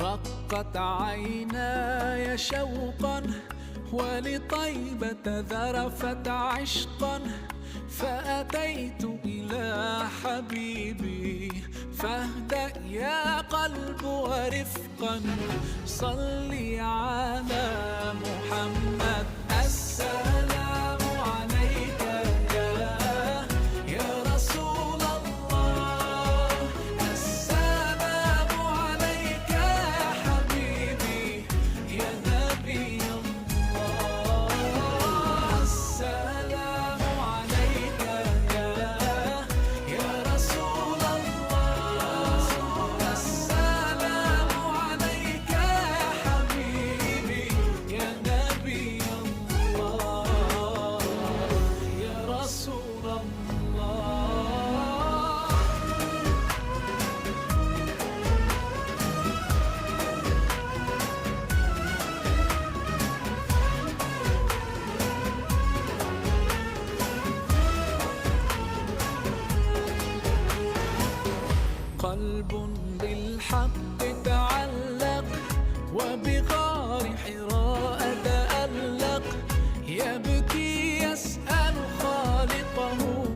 رقت عيناي شوقا ولطيبة ذرفت عشقا، فأتيت إلى حبيبي فاهدأ يا قلب ورفقا. صلي على محمد. السلام عليك يا رسول الله، السلام عليك يا حبيبي يا نبي الله. السلام عليك يا رسول الله، السلام عليك يا حبيبي يا نبي الله يا رسول الله. قلب بالحق تعلق وبغار